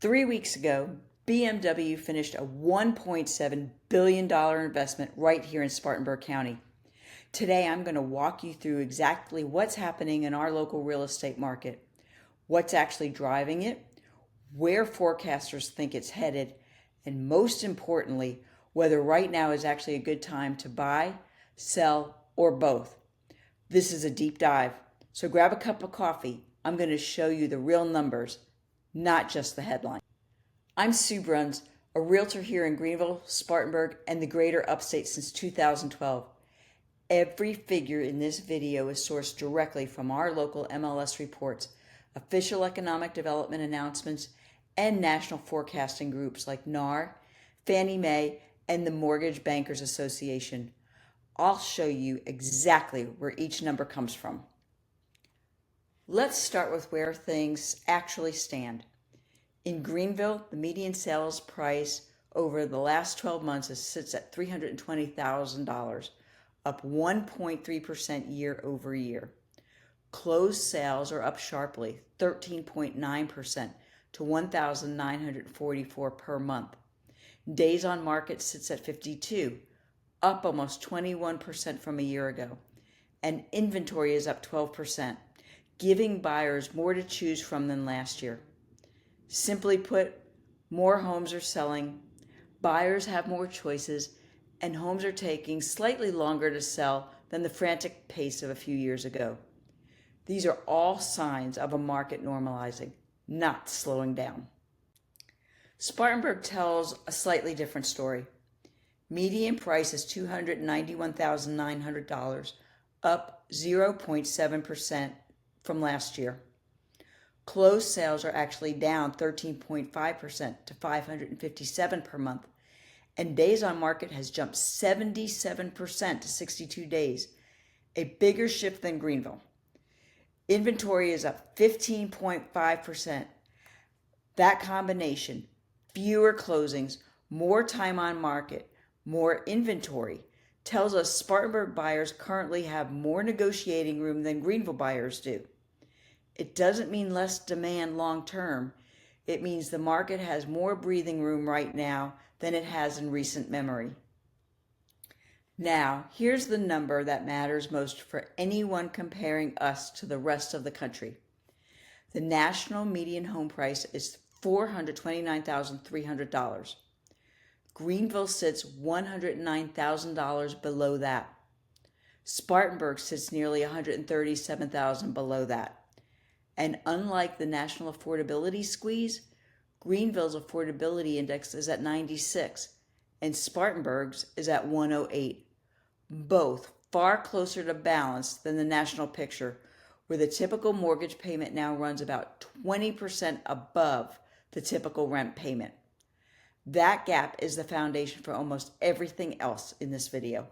3 weeks ago, BMW finished a $1.7 billion investment right here in Spartanburg County. Today, I'm going to walk you through exactly what's happening in our local real estate market, what's actually driving it, where forecasters think it's headed, and most importantly, whether right now is actually a good time to buy, sell, or both. This is a deep dive, so grab a cup of coffee. I'm going to show you the real numbers, not just the headline. I'm Sue Bruns, a realtor here in Greenville, Spartanburg, and the greater upstate since 2012. Every figure in this video is sourced directly from our local MLS reports, official economic development announcements, and national forecasting groups like NAR, Fannie Mae, and the Mortgage Bankers Association. I'll show you exactly where each number comes from. Let's start with where things actually stand. In Greenville, the median sales price over the last 12 months sits at $320,000, up 1.3% year over year. Closed sales are up sharply, 13.9% to 1,944 per month. Days on market sits at 52, up almost 21% from a year ago. And inventory is up 12%, giving buyers more to choose from than last year. Simply put, more homes are selling, buyers have more choices, and homes are taking slightly longer to sell than the frantic pace of a few years ago. These are all signs of a market normalizing, not slowing down. Spartanburg tells a slightly different story. Median price is $291,900, up 0.7% from last year. Closed sales are actually down 13.5% to 557 per month, and days on market has jumped 77% to 62 days, a bigger shift than Greenville. Inventory is up 15.5%. That combination, fewer closings, more time on market, more inventory, tells us Spartanburg buyers currently have more negotiating room than Greenville buyers do. It doesn't mean less demand long term. It means the market has more breathing room right now than it has in recent memory. Now, here's the number that matters most for anyone comparing us to the rest of the country. The national median home price is $429,300. Greenville sits $109,000 below that. Spartanburg sits nearly $137,000 below that. And unlike the national affordability squeeze, Greenville's affordability index is at 96 and Spartanburg's is at 108. Both far closer to balance than the national picture, where the typical mortgage payment now runs about 20% above the typical rent payment. That gap is the foundation for almost everything else in this video.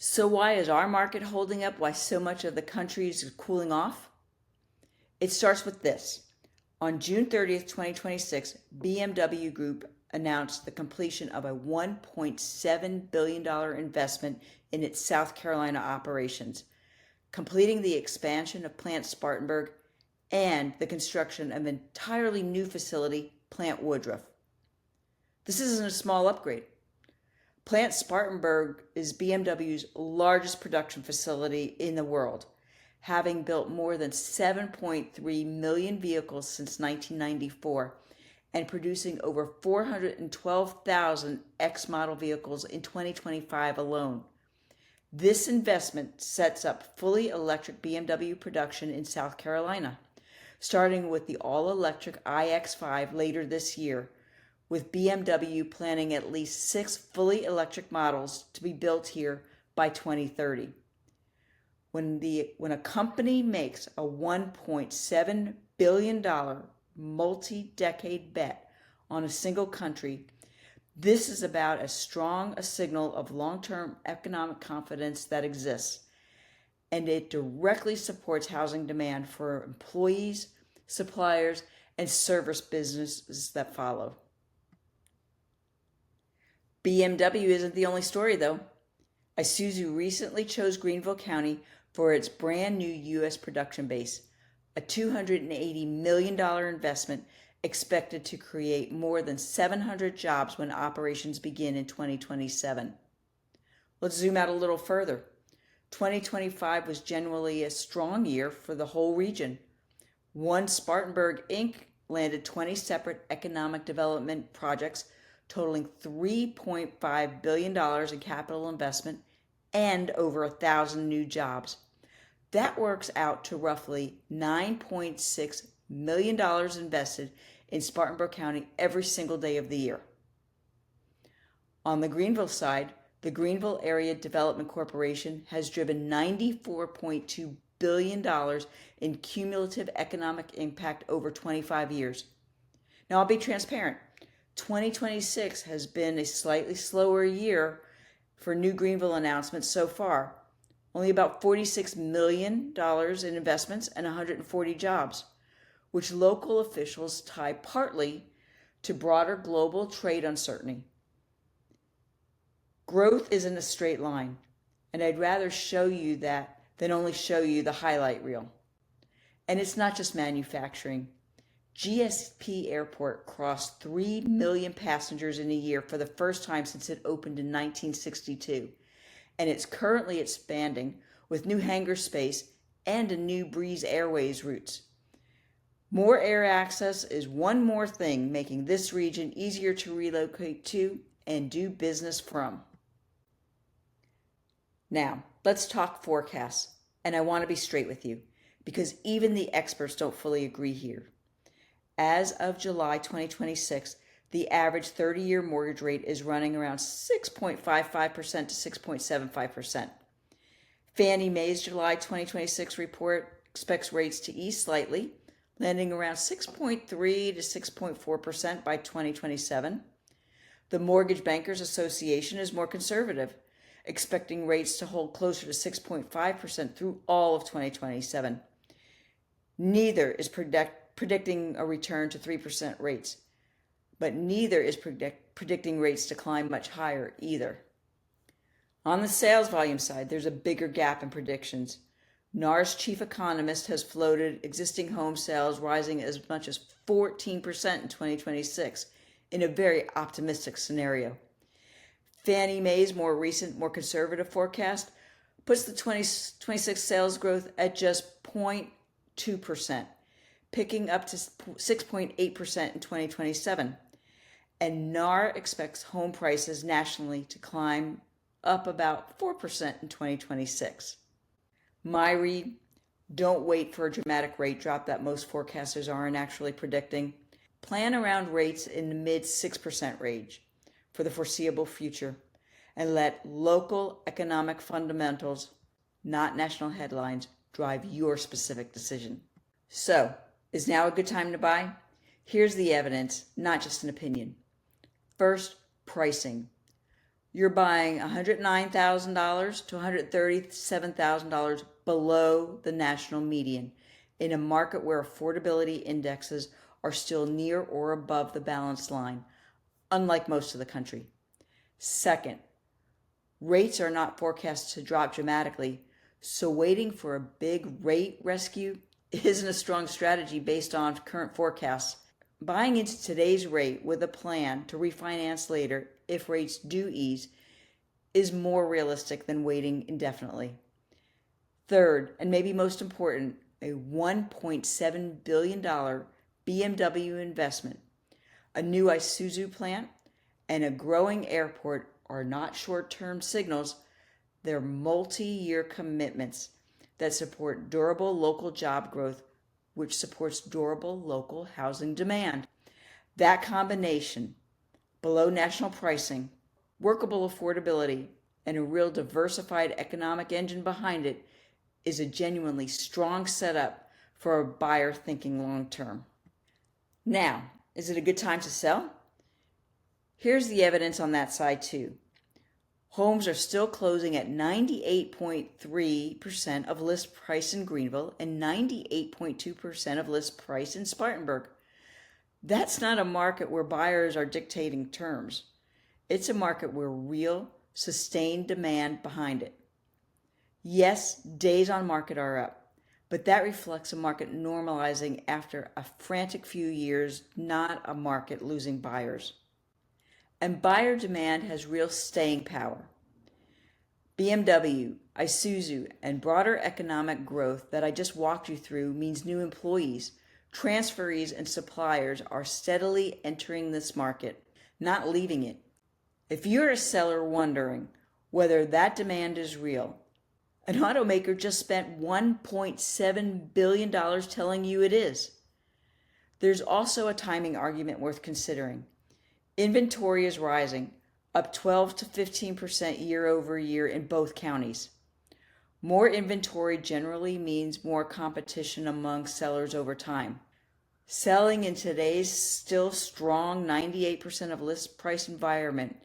So why is our market holding up? Why so much of the country is cooling off? It starts with this. On June 30th, 2026, BMW Group announced the completion of a $1.7 billion investment in its South Carolina operations, completing the expansion of Plant Spartanburg and the construction of an entirely new facility, Plant Woodruff. This isn't a small upgrade. Plant Spartanburg is BMW's largest production facility in the world, having built more than 7.3 million vehicles since 1994 and producing over 412,000 X-model vehicles in 2025 alone. This investment sets up fully electric BMW production in South Carolina, starting with the all-electric iX5 later this year, with BMW planning at least 6 fully electric models to be built here by 2030. When a company makes a $1.7 billion multi-decade bet on a single country, this is about as strong a signal of long-term economic confidence that exists, and it directly supports housing demand for employees, suppliers, and service businesses that follow. BMW isn't the only story, though. Isuzu recently chose Greenville County for its brand new U.S. production base, a $280 million investment expected to create more than 700 jobs when operations begin in 2027. Let's zoom out a little further. 2025 was generally a strong year for the whole region. OneSpartanburg Inc. landed 20 separate economic development projects totaling $3.5 billion in capital investment and over 1,000 new jobs. That works out to roughly $9.6 million invested in Spartanburg County every single day of the year. On the Greenville side, the Greenville Area Development Corporation has driven $94.2 billion in cumulative economic impact over 25 years. Now, I'll be transparent. 2026 has been a slightly slower year for new Greenville announcements so far. Only about $46 million in investments and 140 jobs, which local officials tie partly to broader global trade uncertainty. Growth isn't a straight line, and I'd rather show you that than only show you the highlight reel. And it's not just manufacturing. GSP Airport crossed 3 million passengers in a year for the first time since it opened in 1962, and it's currently expanding with new hangar space and a new Breeze Airways routes. More air access is one more thing making this region easier to relocate to and do business from. Now, let's talk forecasts, and I want to be straight with you, because even the experts don't fully agree here. As of July 2026, the average 30-year mortgage rate is running around 6.55% to 6.75%. Fannie Mae's July 2026 report expects rates to ease slightly, landing around 6.3 to 6.4% by 2027. The Mortgage Bankers Association is more conservative, expecting rates to hold closer to 6.5% through all of 2027. Neither is predicting a return to 3% rates, but neither is predicting rates to climb much higher either. On the sales volume side, there's a bigger gap in predictions. NAR's chief economist has floated existing home sales rising as much as 14% in 2026 in a very optimistic scenario. Fannie Mae's more recent, more conservative forecast puts the 2026 sales growth at just 0.2%, picking up to 6.8% in 2027. And NAR expects home prices nationally to climb up about 4% in 2026. My read, don't wait for a dramatic rate drop that most forecasters aren't actually predicting. Plan around rates in the mid 6% range for the foreseeable future, and let local economic fundamentals, not national headlines, drive your specific decision. So, is now a good time to buy? Here's the evidence, not just an opinion. First, pricing. You're buying $109,000 to $137,000 below the national median in a market where affordability indexes are still near or above the balanced line, unlike most of the country. Second, rates are not forecast to drop dramatically, so waiting for a big rate rescue isn't a strong strategy based on current forecasts. Buying into today's rate with a plan to refinance later if rates do ease is more realistic than waiting indefinitely. Third, and maybe most important, a $1.7 billion BMW investment, a new Isuzu plant, and a growing airport are not short-term signals, they're multi-year commitments that support durable local job growth, which supports durable local housing demand. That combination, below national pricing, workable affordability, and a real diversified economic engine behind it, is a genuinely strong setup for a buyer thinking long-term. Now, is it a good time to sell? Here's the evidence on that side too. Homes are still closing at 98.3% of list price in Greenville and 98.2% of list price in Spartanburg. That's not a market where buyers are dictating terms. It's a market where real, sustained demand behind it. Yes, days on market are up, but that reflects a market normalizing after a frantic few years, not a market losing buyers. And buyer demand has real staying power. BMW, Isuzu, and broader economic growth that I just walked you through means new employees, transferees, and suppliers are steadily entering this market, not leaving it. If you're a seller wondering whether that demand is real, an automaker just spent $1.7 billion telling you it is. There's also a timing argument worth considering. Inventory is rising, up 12 to 15% year over year in both counties. More inventory generally means more competition among sellers over time. Selling in today's still strong 98% of list price environment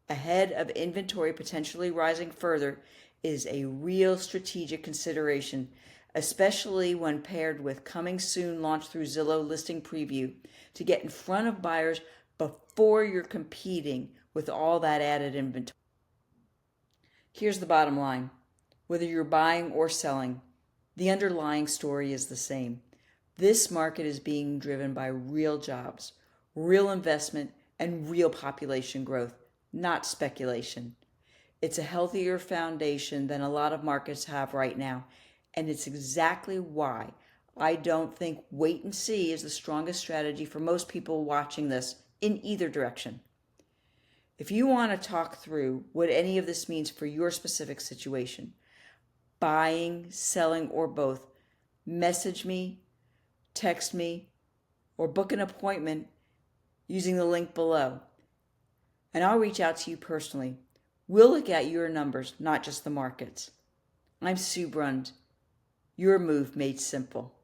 ahead of inventory potentially rising further is a real strategic consideration, especially when paired with coming soon launch through Zillow listing preview to get in front of buyers before you're competing with all that added inventory. Here's the bottom line. Whether you're buying or selling, the underlying story is the same. This market is being driven by real jobs, real investment, and real population growth, not speculation. It's a healthier foundation than a lot of markets have right now, and it's exactly why I don't think wait and see is the strongest strategy for most people watching this in either direction. If you want to talk through what any of this means for your specific situation, buying, selling, or both, message me, text me, or book an appointment using the link below, and I'll reach out to you personally. We'll look at your numbers, not just the markets. I'm Sue Bruns, your move made simple.